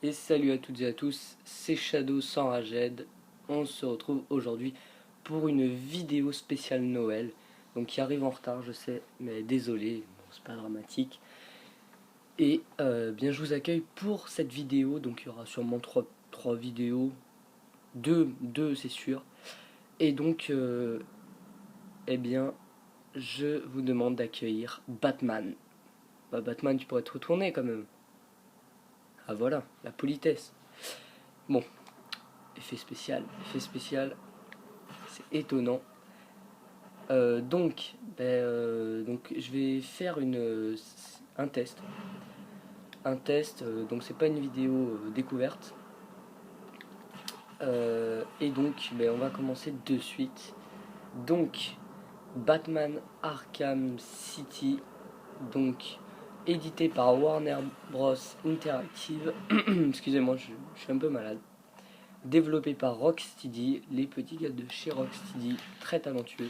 Et salut à toutes et à tous, c'est Shadow sans Rajed. On se retrouve aujourd'hui pour une vidéo spéciale Noël. Donc qui arrive en retard, je sais, mais désolé, bon, c'est pas dramatique. Et bien je vous accueille pour cette vidéo. Donc il y aura sûrement trois vidéos, deux c'est sûr. Et donc eh bien je vous demande d'accueillir Batman. Bah Batman, tu pourrais te retourner quand même. Ah voilà, la politesse. Bon, effet spécial, c'est étonnant. Donc je vais faire un test. Donc c'est pas une vidéo découverte. Et donc on va commencer de suite. Donc Batman Arkham City, donc édité par Warner Bros Interactive. Excusez-moi, je suis un peu malade. Développé par Rocksteady, les petits gars de chez Rocksteady, très talentueux.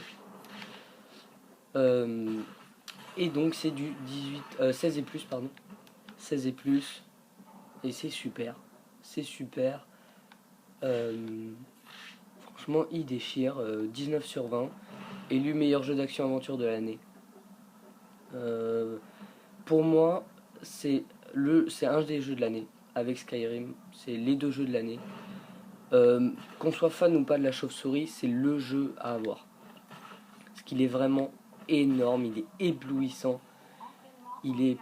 Euh, et donc c'est du 16 et plus, pardon. 16 et plus. Et c'est super. C'est super. Euh, Franchement, il déchire. 19 sur 20. Élu meilleur jeu d'action-aventure de l'année. Euh, pour moi, c'est un des jeux de l'année. Avec Skyrim, c'est les deux jeux de l'année. Qu'on soit fan ou pas de la chauve-souris, c'est le jeu à avoir. Parce qu'il est vraiment énorme, il est éblouissant. Il est,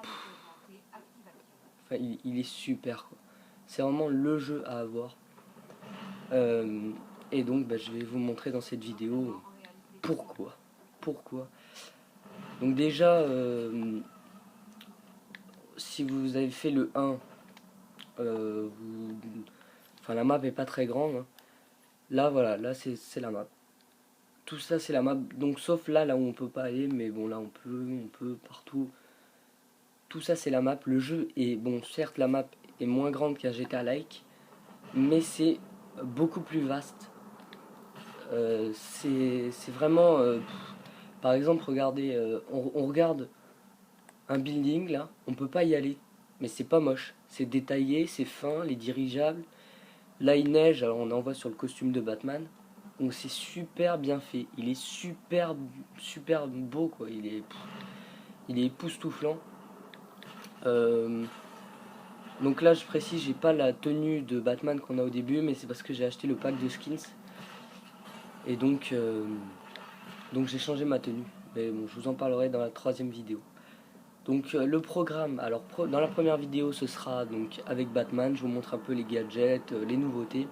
il est super, quoi. C'est vraiment le jeu à avoir. Euh, et donc je vais vous montrer dans cette vidéo pourquoi. Pourquoi. Donc déjà, si vous avez fait le 1, la map est pas très grande, hein. Là voilà, là c'est la map. Tout ça c'est la map, donc sauf là où on peut pas aller, mais bon là on peut partout. Tout ça c'est la map. Le jeu est, bon certes la map est moins grande qu'un GTA Like, mais c'est beaucoup plus vaste. C'est vraiment... par exemple, regardez, on regarde un building là, on peut pas y aller. Mais c'est pas moche. C'est détaillé, c'est fin, les dirigeables. Là il neige, alors on en voit sur le costume de Batman. Donc c'est super bien fait. Il est super beau quoi. Il est époustouflant. Euh, donc là je précise, j'ai pas la tenue de Batman qu'on a au début, mais c'est parce que j'ai acheté le pack de skins. Et donc j'ai changé ma tenue. Mais bon, je vous en parlerai dans la troisième vidéo. Donc le programme, alors dans la première vidéo ce sera donc avec Batman, je vous montre un peu les gadgets, les nouveautés.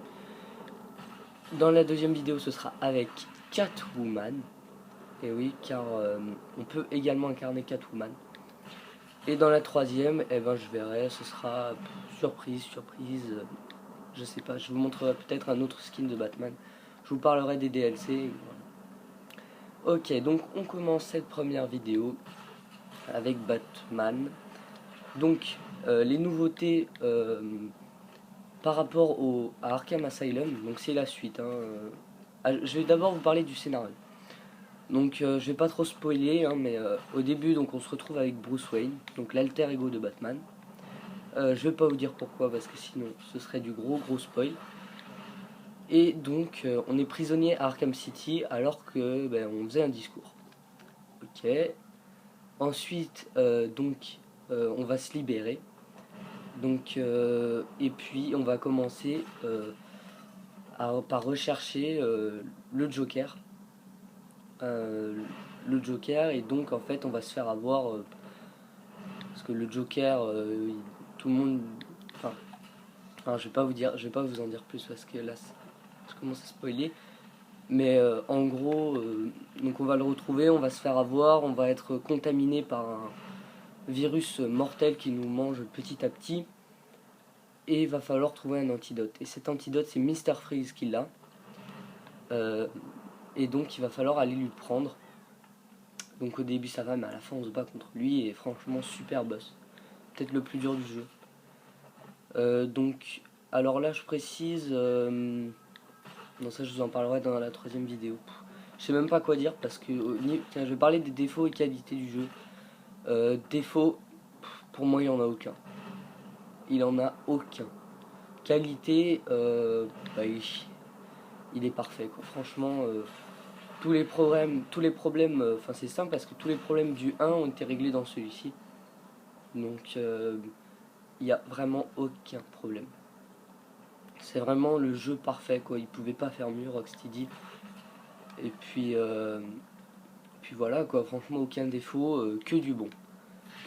Dans la deuxième vidéo ce sera avec Catwoman. Et oui, car on peut également incarner Catwoman. Et dans la troisième, eh ben, je verrai, ce sera surprise, je sais pas, je vous montrerai peut-être un autre skin de Batman. Je vous parlerai des DLC. Voilà. Ok, donc on commence cette première vidéo avec Batman. Donc les nouveautés par rapport à Arkham Asylum, donc c'est la suite, hein. Je vais d'abord vous parler du scénario. Donc je vais pas trop spoiler, hein, mais au début donc on se retrouve avec Bruce Wayne, donc l'alter ego de Batman. Je vais pas vous dire pourquoi parce que sinon ce serait du gros spoil. Et donc on est prisonnier à Arkham City alors que on faisait un discours. Ok. Ensuite on va se libérer. Donc et puis on va commencer par rechercher le Joker. Euh, le Joker, et donc en fait on va se faire avoir parce que le Joker, tout le monde. Enfin, je vais pas vous dire, je vais pas vous en dire plus parce que là je commence à spoiler. Mais en gros, donc on va le retrouver, on va se faire avoir, on va être contaminé par un virus mortel qui nous mange petit à petit. Et il va falloir trouver un antidote. Et cet antidote, c'est Mr. Freeze qui l'a. Euh, et donc il va falloir aller lui prendre. Donc au début ça va, mais à la fin on se bat contre lui. Et franchement, super boss. Peut-être le plus dur du jeu. Donc, alors là je précise... non, ça je vous en parlerai dans la troisième vidéo. Je sais même pas quoi dire parce que... tiens, je vais parler des défauts et qualités du jeu. Défauts, pour moi il en a aucun. Il en a aucun. Qualité, bah, il est parfait quoi. Franchement, tous les problèmes, enfin c'est simple parce que tous les problèmes du 1 ont été réglés dans celui-ci. Donc il n'y a vraiment aucun problème. C'est vraiment le jeu parfait quoi. Ils pouvaient pas faire mieux Rocksteady. Et puis voilà quoi. Franchement aucun défaut, que du bon.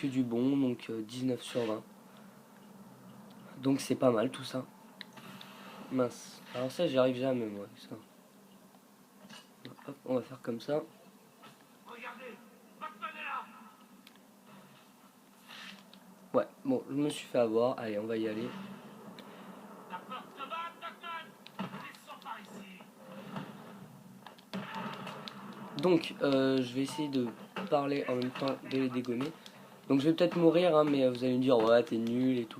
Que du bon, donc 19 sur 20. Donc c'est pas mal tout ça. Mince. Alors ça j'y arrive jamais moi. Ça. Hop, on va faire comme ça. Ouais, bon, je me suis fait avoir. Allez, on va y aller. Donc, je vais essayer de parler en même temps de les dégommer. Donc, je vais peut-être mourir, hein, mais vous allez me dire, ouais, t'es nul et tout.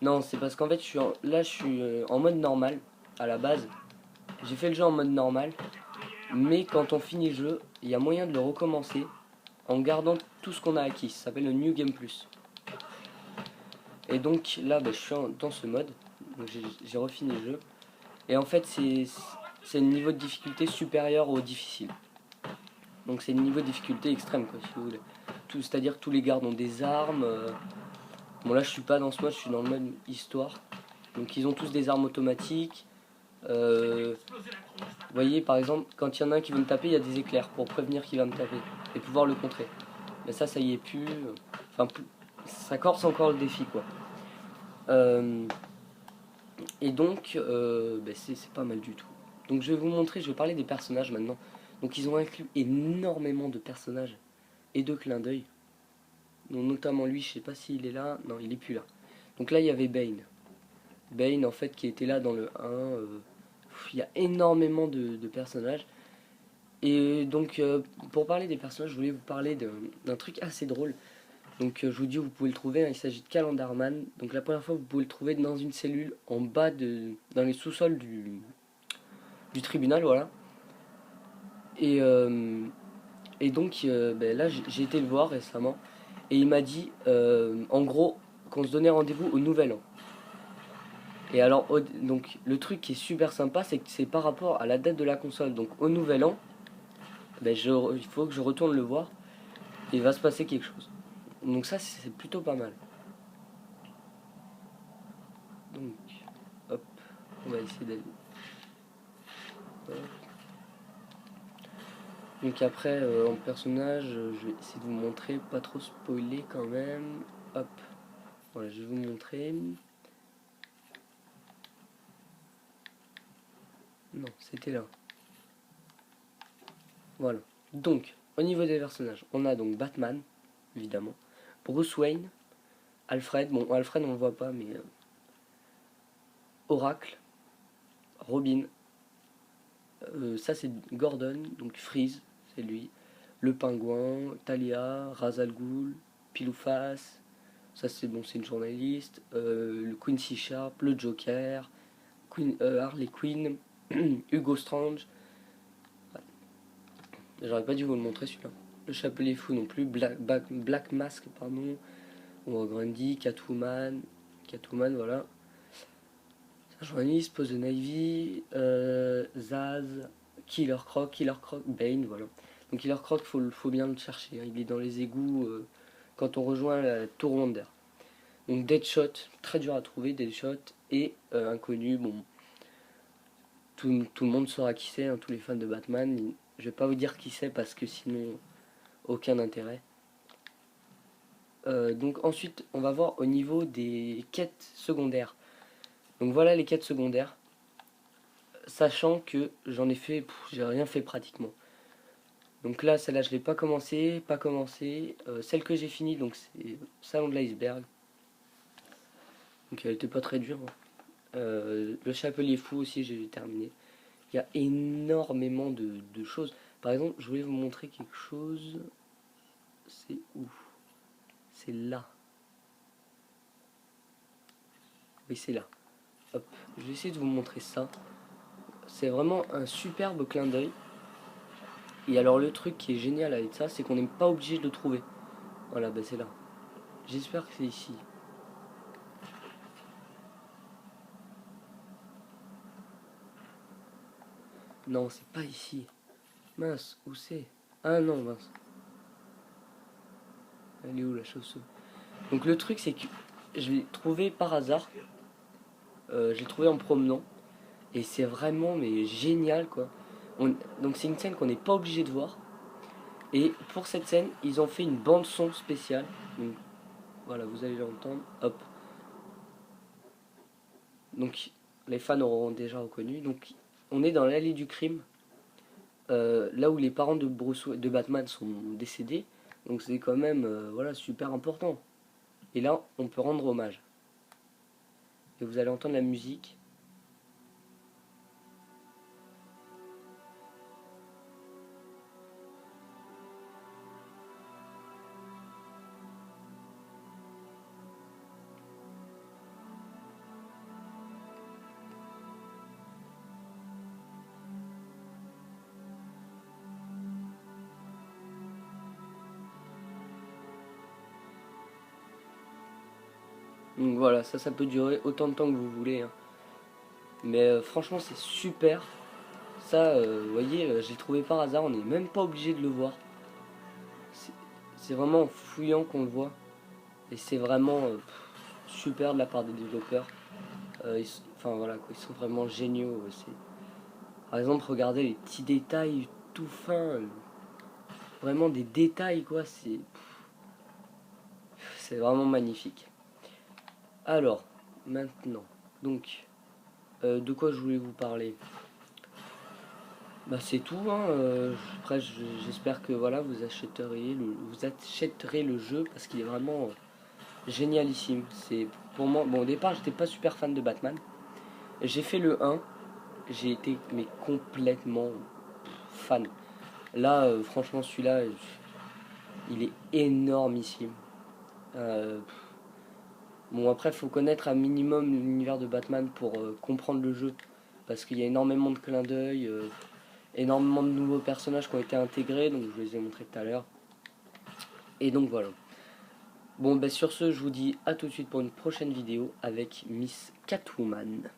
Non, c'est parce qu'en fait, là, je suis en mode normal, à la base. J'ai fait le jeu en mode normal. Mais quand on finit le jeu, il y a moyen de le recommencer en gardant tout ce qu'on a acquis. Ça s'appelle le New Game Plus. Et donc, là, bah, je suis dans ce mode. Donc, j'ai refini le jeu. Et en fait, c'est un niveau de difficulté supérieur au difficile. Donc c'est le niveau de difficulté extrême, quoi, si vous voulez. C'est-à-dire que tous les gardes ont des armes. Bon là je suis pas dans ce mode, je suis dans le mode histoire. Donc ils ont tous des armes automatiques. Vous voyez par exemple, quand il y en a un qui veut me taper, il y a des éclairs pour prévenir qu'il va me taper. Et pouvoir le contrer. Mais ça y est plus. Enfin, ça corse encore le défi, quoi. Et donc, c'est pas mal du tout. Donc je vais vous montrer, je vais parler des personnages maintenant. Donc ils ont inclus énormément de personnages et de clins d'œil. Donc notamment lui, je sais pas s'il est là. Non, il est plus là. Donc là, il y avait Bane. Bane, en fait, qui était là dans le 1. Il y a énormément de personnages. Et donc, pour parler des personnages, je voulais vous parler d'un truc assez drôle. Donc, je vous dis, vous pouvez le trouver. Hein, il s'agit de Calendarman. Donc, la première fois, vous pouvez le trouver dans une cellule en bas dans les sous-sols du tribunal, voilà. Et, donc, là, j'ai été le voir récemment. Et il m'a dit, en gros, qu'on se donnait rendez-vous au Nouvel An. Et alors, donc, le truc qui est super sympa, c'est que c'est par rapport à la date de la console. Donc, au Nouvel An, il faut que je retourne le voir. Et il va se passer quelque chose. Donc ça, c'est plutôt pas mal. Donc, hop, on va essayer d'aller. Donc après, en personnage, je vais essayer de vous montrer, pas trop spoiler quand même. Hop, voilà, je vais vous montrer. Non, c'était là. Voilà. Donc, au niveau des personnages, on a donc Batman, évidemment, Bruce Wayne, Alfred, bon Alfred on le voit pas, mais Oracle, Robin, ça c'est Gordon, donc Freeze, c'est lui, le Pingouin, Talia, Ra's al Ghul, Pilouface, ça c'est bon, c'est une journaliste, le Quincy Sharp, le Joker, Harley Quinn, Hugo Strange, j'aurais pas dû vous le montrer celui-là, le Chapelet Fou non plus, Black Mask, pardon, Grundy, Catwoman, voilà. Journaliste, Poison Ivy, Zaz, Killer Croc, Bane, voilà. Donc Killer Croc, faut bien le chercher, hein. Il est dans les égouts quand on rejoint la Tour Wonder. Donc Deadshot, très dur à trouver, Deadshot, et inconnu, bon, tout le monde saura qui c'est, hein, tous les fans de Batman. Je vais pas vous dire qui c'est parce que sinon, aucun intérêt. Donc ensuite, on va voir au niveau des quêtes secondaires. Donc voilà les quêtes secondaires. Sachant que j'en ai fait, j'ai rien fait pratiquement. Donc là, celle-là, je l'ai pas commencé. Celle que j'ai finie, donc c'est Salon de l'iceberg. Donc elle était pas très dure, hein. Le Chapelier Fou aussi, j'ai terminé. Il y a énormément de choses. Par exemple, je voulais vous montrer quelque chose. C'est où? C'est là. Oui, c'est là. Hop, je vais essayer de vous montrer ça. C'est vraiment un superbe clin d'œil. Et alors le truc qui est génial avec ça, c'est qu'on n'est pas obligé de le trouver. Voilà, c'est là. J'espère que c'est ici. Non, c'est pas ici. Mince, où c'est? Ah non, mince. Elle est où la chauve-souris? Donc le truc c'est que je l'ai trouvé par hasard. Je l'ai trouvé en promenant. Et c'est vraiment mais génial quoi. Donc c'est une scène qu'on n'est pas obligé de voir. Et pour cette scène, ils ont fait une bande son spéciale. Donc voilà, vous allez l'entendre. Hop. Donc les fans auront déjà reconnu. Donc on est dans l'allée du crime. Là où les parents de Batman sont décédés. Donc c'est quand même voilà, super important. Et là, on peut rendre hommage. Et vous allez entendre la musique. Donc voilà, ça peut durer autant de temps que vous voulez, hein. Mais franchement, c'est super. Ça, vous voyez, j'ai trouvé par hasard, on n'est même pas obligé de le voir. C'est c'est vraiment en fouillant qu'on le voit. Et c'est vraiment super de la part des développeurs. Enfin voilà, quoi, ils sont vraiment géniaux. Par exemple, regardez les petits détails tout fins. Vraiment des détails, quoi. C'est vraiment magnifique. Alors, maintenant, donc, de quoi je voulais vous parler? Bah c'est tout, hein. Après, j'espère que voilà, vous achèterez le jeu parce qu'il est vraiment génialissime. C'est pour moi. Bon, au départ, j'étais pas super fan de Batman. J'ai fait le 1, j'ai été mais complètement fan. Là, franchement, celui-là, il est énormissime. Euh, bon, après, il faut connaître un minimum l'univers de Batman pour comprendre le jeu parce qu'il y a énormément de clins d'œil. Énormément de nouveaux personnages qui ont été intégrés, donc je vous les ai montrés tout à l'heure. Et donc voilà. Bon, ben sur ce, je vous dis à tout de suite pour une prochaine vidéo avec Miss Catwoman.